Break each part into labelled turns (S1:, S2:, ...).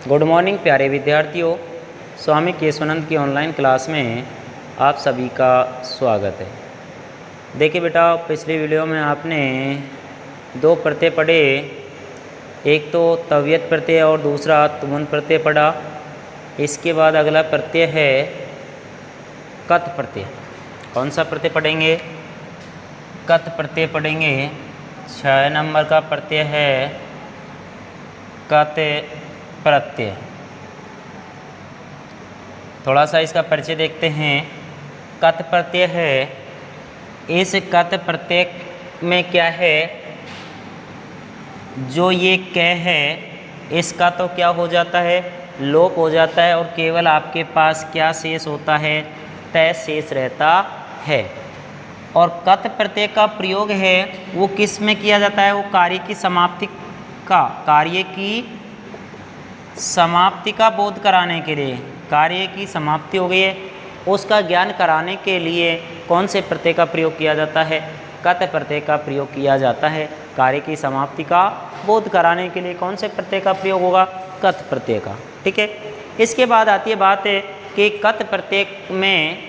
S1: Good morning प्यारे विद्यार्थियों। स्वामी केशवानंद की ऑनलाइन क्लास में आप सभी का स्वागत है। देखिए बेटा, पिछली वीडियो में आपने दो प्रत्यय पढ़े, एक तो तव्यत प्रत्यय और दूसरा तुमुन प्रत्यय पढ़ा। इसके बाद अगला प्रत्यय है कत प्रत्यय। कौन सा प्रत्यय पढ़ेंगे? कत प्रत्यय पढ़ेंगे। 6 नंबर का प्रत्यय है कत प्रत्यय। थोड़ा सा इसका परिचय देखते हैं। कत प्रत्यय है, इस कत प्रत्यय में क्या है, जो ये क है इसका तो क्या हो जाता है, लोप हो जाता है और केवल आपके पास क्या शेष होता है, तय शेष रहता है। और कत प्रत्यय का प्रयोग है वो किस में किया जाता है, वो कार्य की समाप्ति का बोध कराने के लिए। कार्य की समाप्ति हो गई है, उसका ज्ञान कराने के लिए कौन से प्रत्यय का प्रयोग किया जाता है, कत प्रत्यय का प्रयोग किया जाता है। कार्य की समाप्ति का बोध कराने के लिए कौन से प्रत्यय का प्रयोग होगा, कत प्रत्यय का। ठीक है। इसके बाद आती है बात है कि कत प्रत्यय में,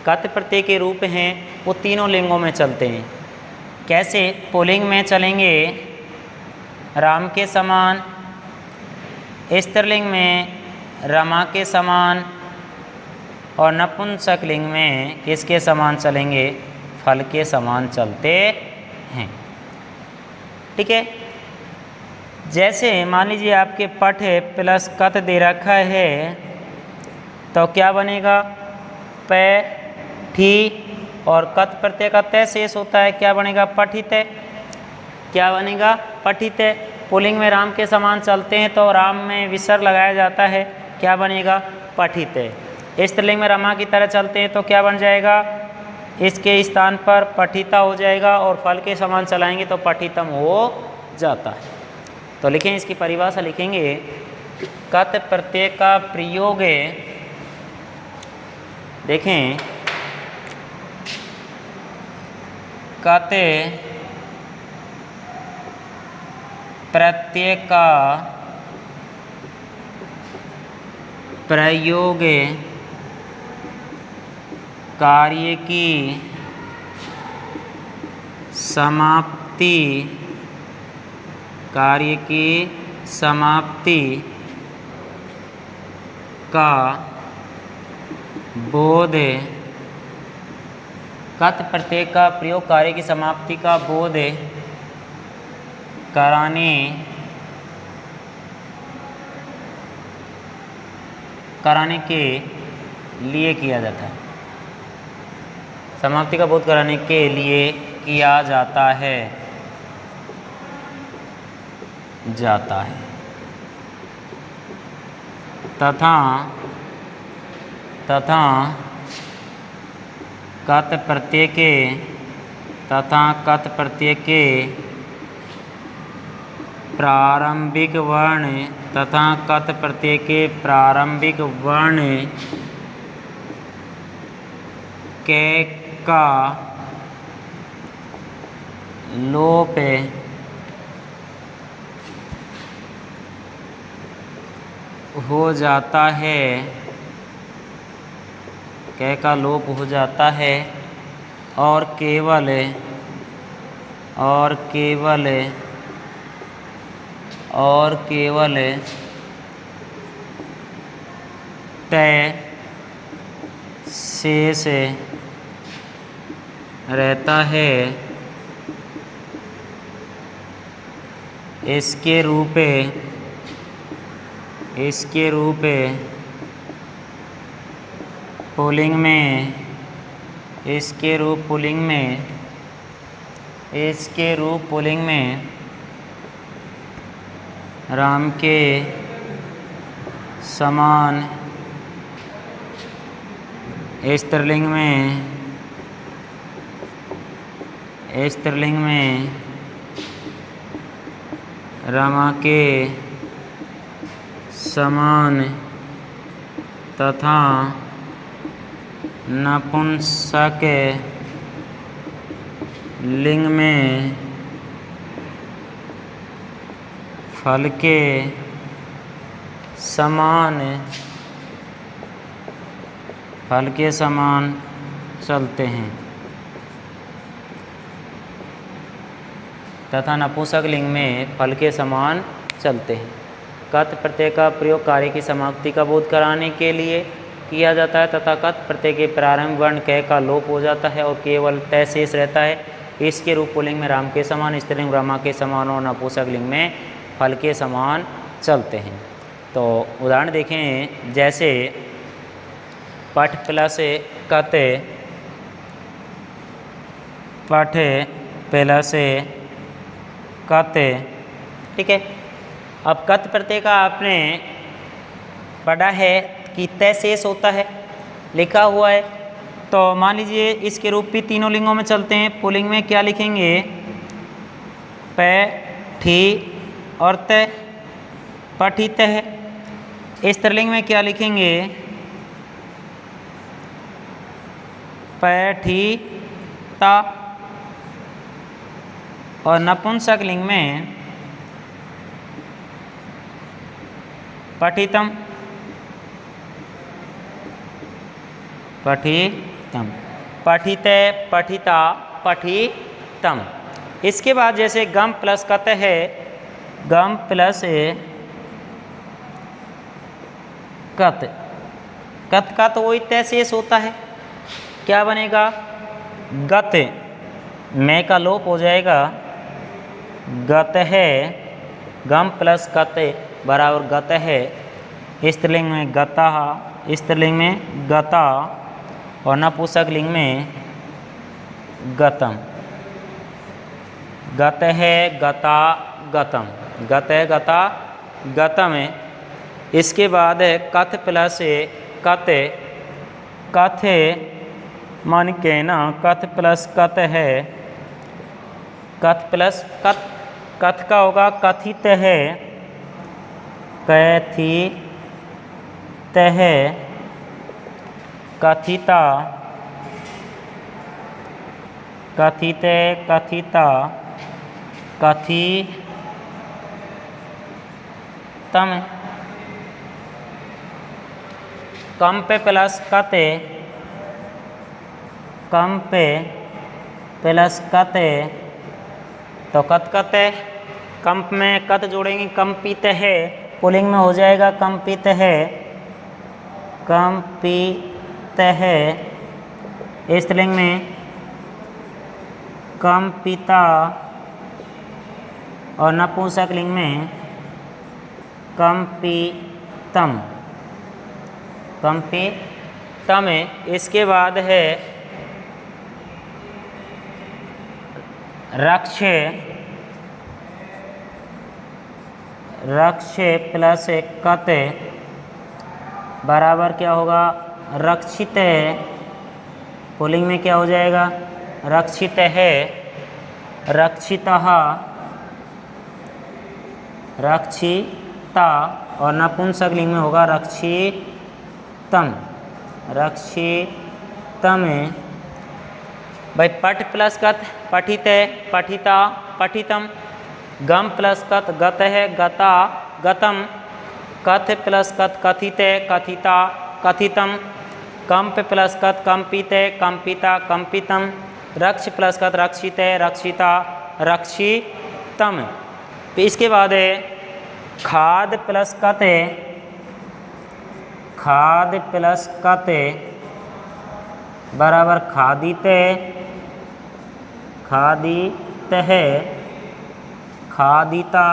S1: कत प्रत्यय के रूप हैं वो तीनों लिंगों में चलते हैं। कैसे? पुल्लिंग में चलेंगे राम के समान, स्त्रीलिंग में रमा के समान और नपुंसक लिंग में किसके समान चलेंगे, फल के समान चलते हैं। ठीक है। जैसे मान लीजिए आपके पठ प्लस कत दे रखा है तो क्या बनेगा, पै ठी और कत प्रत्यय का तय शेष होता है, क्या बनेगा, पठित। क्या बनेगा, पठित। पुल्लिंग में राम के समान चलते हैं तो राम में विसर्ग लगाया जाता है, क्या बनेगा, पठित। स्त्रीलिंग में रमा की तरह चलते हैं तो क्या बन जाएगा, इसके स्थान पर पठिता हो जाएगा और फल के समान चलाएंगे तो पठितम हो जाता है। तो लिखें, इसकी परिभाषा लिखेंगे, कत प्रत्यय का प्रयोग देखें, कत प्रत्यय का प्रयोग कार्य की समाप्ति, कार्य की समाप्ति का बोध, कत प्रत्यय का प्रयोग कार्य की समाप्ति का बोध कराने के लिए किया जाता है। समाप्ति का बोध कराने के लिए किया जाता है, तथा कत प्रत्यय के प्रारंभिक वर्ण तथा कत प्रत्यय के प्रारंभिक वर्ण के का लोप हो जाता है, कै का लोप हो जाता है और केवल तय शेष रहता है। इसके रूप पुल्लिंग में, इसके रूप पुल्लिंग में राम के समान, स्त्रीलिंग में रमा के समान तथा नपुंसक लिंग में फल के समान फल के समान चलते हैं तथा नपुंसक लिंग में फल के समान चलते हैं। कत प्रत्यय का प्रयोग कार्य की समाप्ति का बोध कराने के लिए किया जाता है तथा कत प्रत्यय के प्रारंभ वर्ण क का लोप हो जाता है और केवल तय शेष रहता है। इसके रूप पुल्लिंग में राम के समान, स्त्रीलिंग रमा के समान और नपुंसक लिंग में फल के समान चलते हैं। तो उदाहरण देखें, जैसे पठ प्लस कत, पठ प्लस कत, ठीक है। अब कत प्रत्यय का आपने पढ़ा है कि तय शेष होता है, लिखा हुआ है। तो मान लीजिए इसके रूप भी तीनों लिंगों में चलते हैं। पुल्लिंग में क्या लिखेंगे? प, ठी और तय, पठित है। स्त्रीलिंग में क्या लिखेंगे? प, ठी, ता। और नपुंसक लिंग में पठितम, पठितम, पठिते, पठिता, पठितम। इसके बाद जैसे गम प्लस कत है, गम प्लस कत, कत का तो वही तय शेष होता है। क्या बनेगा? गत, मैं का लोप हो जाएगा, गत है। गम प्लस कत बराबर गत है। स्त्रीलिंग में गता, स्त्रीलिंग में गता और नपुंसक लिंग में गतम। गत है, गता, गतम, गत है, गता, गतम है। इसके बाद है कथ प्लस कत, कथ मन के ना, कथ प्लस कत है, कथ प्लस कत, कथ का होगा कथित है, कैथित है, कथिता, कथित, कथिता, कथितम। कम पे प्लस कते, कम पे प्लस कते, तो कत कते, कंप में कत जोड़ेंगे, कंपित है। पुल्लिंग में हो जाएगा कंपित है, कंपित है। स्त्रीलिंग में कंपिता और नपुंसक लिंग में कंपितम, कंपितम है। इसके बाद है रक्ष, रक्ष प्लस कत बराबर क्या होगा? रक्षित है। पुल्लिंग में क्या हो जाएगा? रक्षित है, रक्षितः, रक्षिता और नपुंसक लिंग में होगा रक्षितम, रक्षितम है। भाई पठ प्लस कत, पठित है, पठिता, पठितम। गम प्लस कत, गत है, गता, गतम। कथ प्लस कत, कथित है, कथिता, कथितम। कंप प्लस कत, कंपित है, कंपिता, कंपितम। रक्ष प्लस कत, रक्षित है, रक्षिता, रक्षितम। इसके बाद है खाद प्लस कत, खाद प्लस कत बराबर खादित, खादित है, खादिता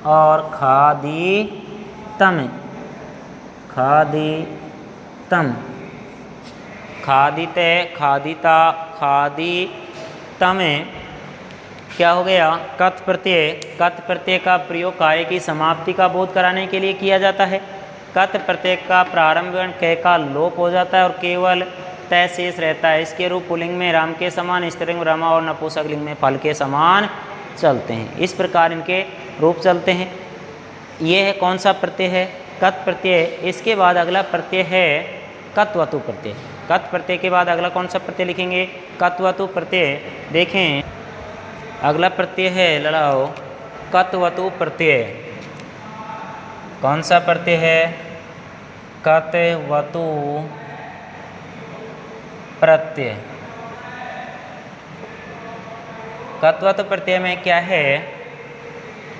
S1: और खादितम, खादितम। खादित, खादिता, खादितम। क्या हो गया? कत प्रत्यय, कत प्रत्यय का प्रयोग कार्य की समाप्ति का बोध कराने के लिए किया जाता है। कत प्रत्यय का प्रारंभ वर्ण क का लोप हो जाता है और केवल तय शेष रहता है। इसके रूप पुल्लिंग में राम के समान, स्त्रीलिंग रमा और नपुंसक लिंग में फल के समान चलते हैं। इस प्रकार इनके रूप चलते हैं। ये है कौन सा प्रत्यय है? कत प्रत्यय। इसके बाद अगला प्रत्यय है कत्वतु प्रत्यय। कत प्रत्यय के बाद अगला कौन सा प्रत्यय लिखेंगे? कत्वतु प्रत्यय। देखें अगला प्रत्यय है लड़ाओ कत्वतु प्रत्यय। कौन सा प्रत्यय है? कत वतु प्रत्यय। कत्वतु प्रत्यय में क्या है?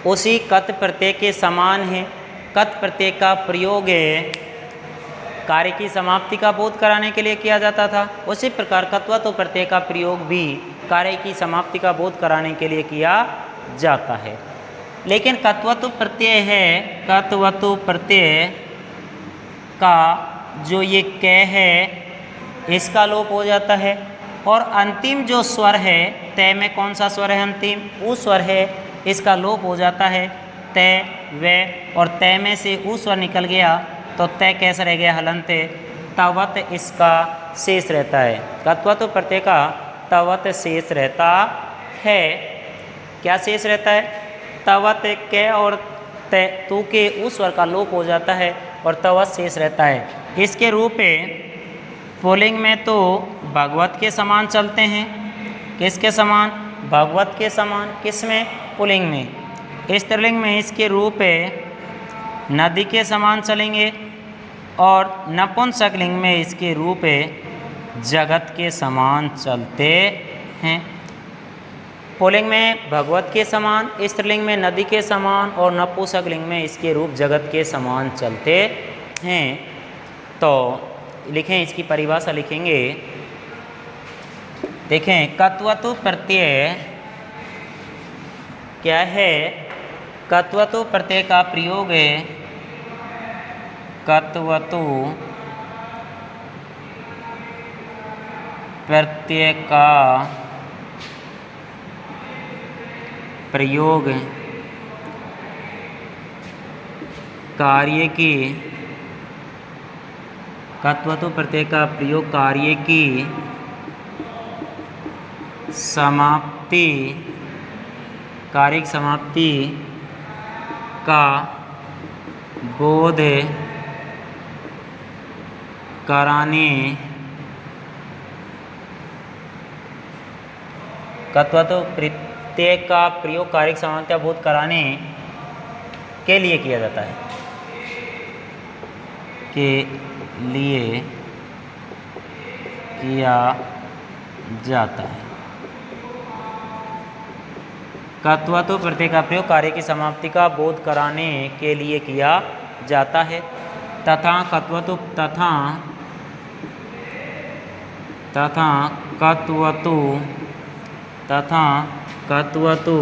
S1: उसी कत प्रत्यय के समान है। कत प्रत्यय का प्रयोग कार्य की समाप्ति का बोध कराने के लिए किया जाता था। उसी प्रकार कत्वतु प्रत्यय का प्रयोग भी कार्य की समाप्ति का बोध कराने के लिए किया जाता है। लेकिन कत्वतु प्रत्यय है, कत्वतु प्रत्यय का जो ये क है इसका लोप हो जाता है और अंतिम जो स्वर है तय में, कौन सा स्वर है अंतिम? ऊ स्वर है, इसका लोप हो जाता है। तय व और तय में से ऊ स्वर निकल गया तो तय कैसा रह गया? हलंत। तवत इसका शेष रहता है। कत्वतु प्रत्यय का तवत शेष रहता है। क्या शेष रहता है? तवत के और तय तू के उस स्वर का लोप हो जाता है और तवत शेष रहता है। इसके रूप पुल्लिंग में तो भगवत के समान चलते हैं। किसके समान? भगवत के समान। किसमें? पुल्लिंग में। स्त्रीलिंग में इसके रूप नदी के समान चलेंगे और नपुंसकलिंग में इसके रूप जगत के समान चलते हैं। पुल्लिंग में भगवत के समान, स्त्रीलिंग में नदी के समान और नपुंसकलिंग में इसके रूप जगत के समान चलते हैं। तो लिखें, इसकी परिभाषा लिखेंगे। देखें, कत्वतु प्रत्यय क्या है? कत्वतु प्रत्यय का प्रयोग है कत्वतु प्रत्यय का प्रयोग कार्य की, कत्वतु प्रत्यय का प्रयोग कार्य की समाप्ति, कार्यिक समाप्ति का बोध कराने, कत्वतु प्रत्यय का प्रयोग कार्यिक समाप्ति का बोध कराने के लिए किया जाता है। के लिए किया जाता है। कत्वतु प्रत्यय का प्रयोग कार्य की समाप्ति का बोध कराने के लिए किया जाता है। तथा कत्वतु तथा कत्वतु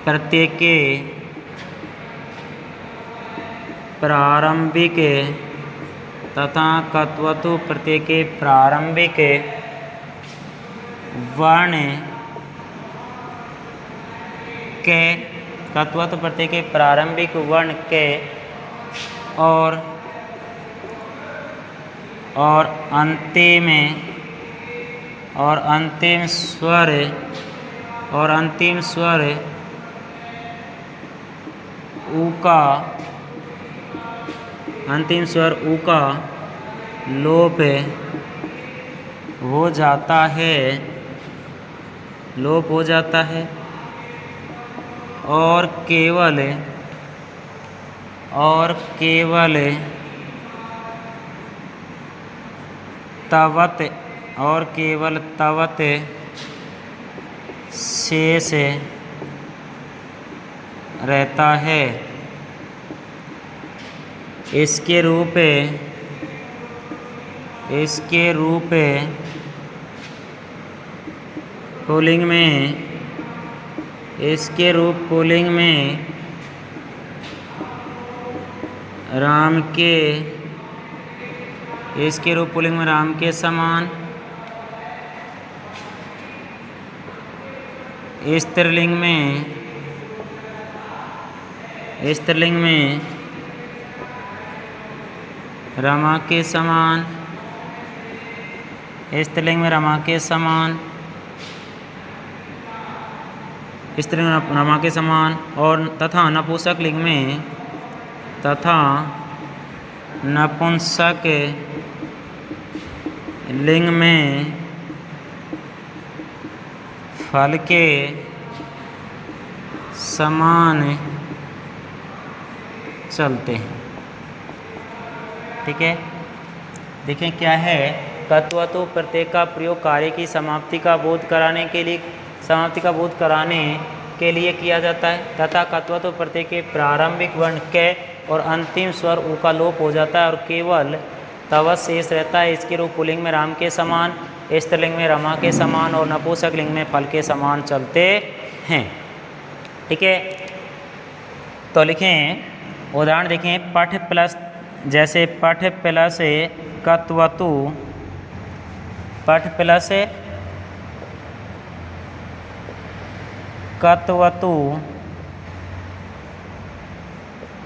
S1: प्रत्यय के प्रारंभिक, तथा कत्वतु प्रत्यय के प्रारंभिक वर्ण के, कत्वतु प्रत्यय के प्रारंभिक वर्ण के और अंतिम स्वर ऊ का लोप हो जाता है और केवल तवत शेष रहता है। इसके रूप पुल्लिंग में, इसके रूप पुल्लिंग में राम के, इसके रूप पुल्लिंग में राम के समान, स्त्रीलिंग में रमा के समान, स्त्रीलिंग में रमा के समान, स्त्रीलिंग में रमा के समान और तथा नपुंसकलिंग में, तथा नपुंसक लिंग में फल के समान चलते हैं। ठीक है, देखें क्या है, कत्वतु प्रत्यय का प्रयोग कार्य की समाप्ति का बोध कराने के लिए किया जाता है तथा कत्वतु प्रत्यय के प्रारंभिक वर्ण क और अंतिम स्वर उ का लोप हो जाता है और केवल तवत शेष रहता है। इसके रूप पुल्लिंग में राम के समान, स्त्रीलिंग में रमा के समान और नपुंसक लिंग में फल के समान चलते हैं। ठीक है, तो लिखें उदाहरण देखें, पठ प्लस, जैसे पठ प्लस कत्वतु, पठ प्लस कत्वतु,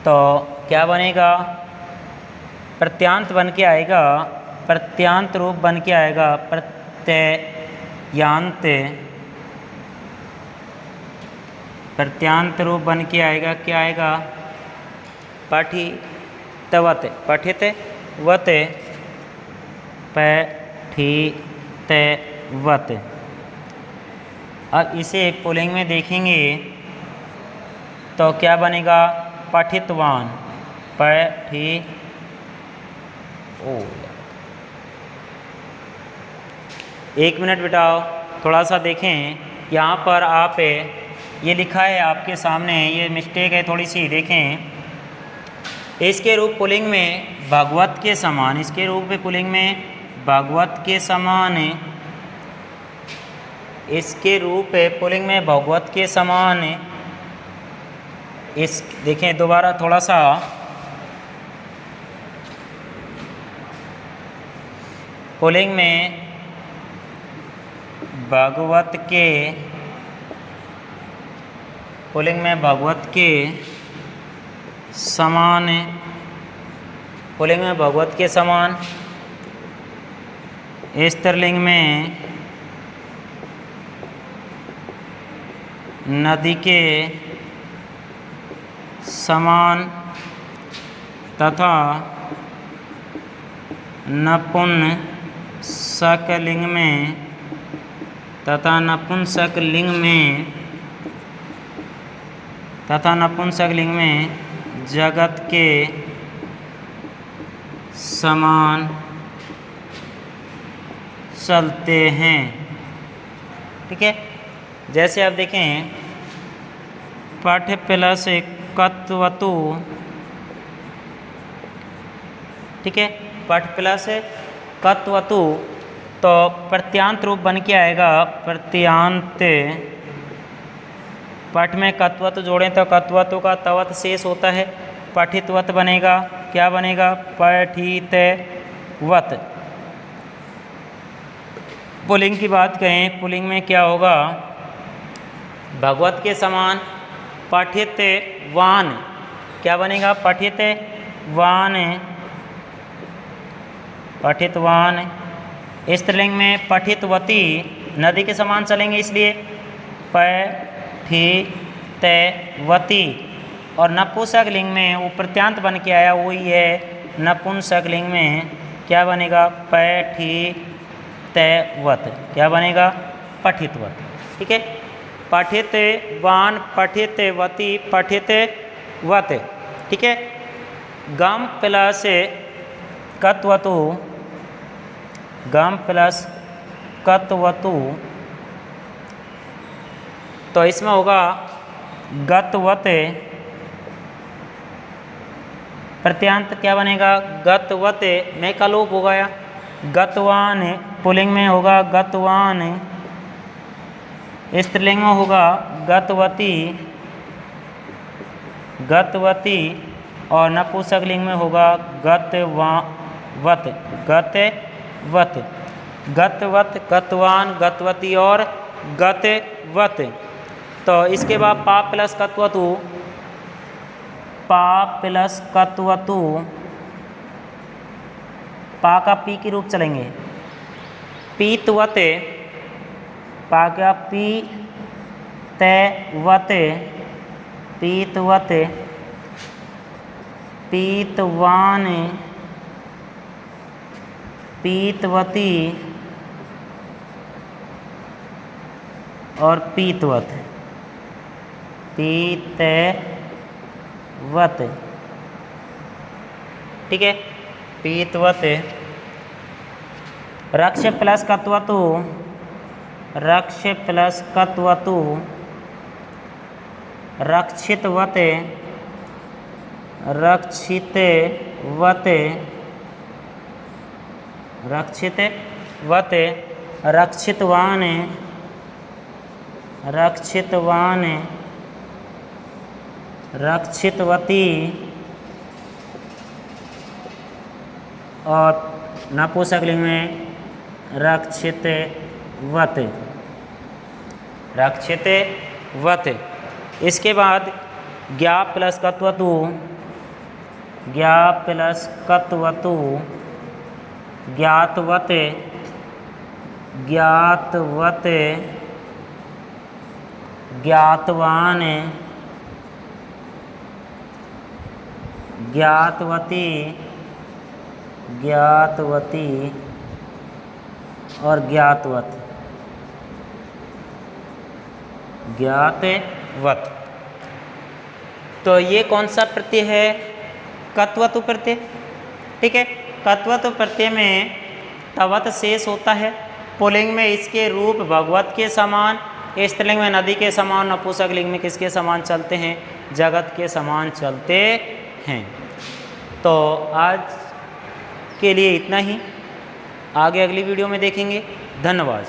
S1: तो क्या बनेगा, प्रत्यांत बन के आएगा, प्रत्यांत रूप बन के आएगा, प्रत्यांत रूप बन के आएगा, क्या आएगा, पठितवत, पठितवत, पठितवत। अब इसे पुल्लिंग में देखेंगे तो क्या बनेगा, पठितवान, एक मिनट बिटाओ, थोड़ा सा देखें, यहाँ पर आप ये लिखा है आपके सामने, ये मिस्टेक है थोड़ी सी, देखें, इसके रूप पुल्लिंग में भगवत के समान, इसके रूप में पुल्लिंग में भगवत के समान, इसके रूप पुल्लिंग में भगवत के समान, इस देखें दोबारा थोड़ा सा, पुल्लिंग में भगवत के, पुल्लिंग में भगवत के समान, पुल्लिंग में भगवत के समान, स्त्रीलिंग में नदी के समान तथा नपुंसक लिंग में, तथा नपुंसक लिंग में जगत के समान चलते हैं। ठीक है, जैसे आप देखें, पठ प्लस कत्वतु, ठीक है, पठ प्लस कत्वतु, तो प्रत्यांत रूप बन के आएगा, प्रत्यांत, पठ में कत्वतु जोड़ें तो कत्वतु का तवत शेष होता है, पठितवत बनेगा, क्या बनेगा, पठितवत। पुल्लिंग की बात करें, पुल्लिंग में क्या होगा, भगवत के समान, पठितवान, क्या बनेगा, पठितवान, पठितवान। स्त्रीलिंग में पठितवती, नदी के समान चलेंगे इसलिए पठितवती, और नपुंसक लिंग में वो प्रत्यांत बन के आया, वही है, नपुंसक लिंग में क्या बनेगा, पठितवत, क्या बनेगा, पठितवत। ठीक है, पठितवान, पठितवती, पठितवत। ठीक है, गम प्लस कत्वतु, गम प्लस कत्वतु, तो इसमें होगा गतवत, प्रत्यांत क्या बनेगा, गतवत, में का लोप हो गया, गतवान, पुल्लिंग में होगा गतवान, स्त्रीलिंग में होगा गतवती, गतवती, और नपुंसक लिंग में होगा गतवत, गतवत, गतवत, गतवान, गतवती और गतवत। तो इसके बाद पा प्लस कत्वतु, पा प्लस कत्वतु, पा का पी के रूप चलेंगे, पीतवत, पा का पी तवत, पीतवत, पीतवान, पीतवती और पीतवत, पीतवत। ठीक है। पीतवत, रक्ष प्लस कत्वतु, रक्ष प्लस कत्वतु, रक्षितवत, रक्षितवत, रक्षितवत, रक्षितवान, रक्षितवान, रक्षितवती, और नपुंसकलिंग में रक्षितवत, रक्षितवत। इसके बाद ज्ञा प्लस कत्वतु, ज्ञा प्लस कत्वतु, ज्ञातवत, ज्ञातवत, ज्ञातवान, ज्ञातवती, ज्ञातवती, और ज्ञातवत, ज्ञातवत। तो ये कौन सा प्रत्यय है? कत्वतु प्रत्यय, ठीक है। कत्वतु प्रत्यय में तवत शेष होता है। पुल्लिंग में इसके रूप भगवत के समान, स्त्रीलिंग में नदी के समान, नपुंसकलिंग में किसके समान चलते हैं? जगत के समान चलते हैं। तो आज के लिए इतना ही, आगे अगली वीडियो में देखेंगे। धन्यवाद।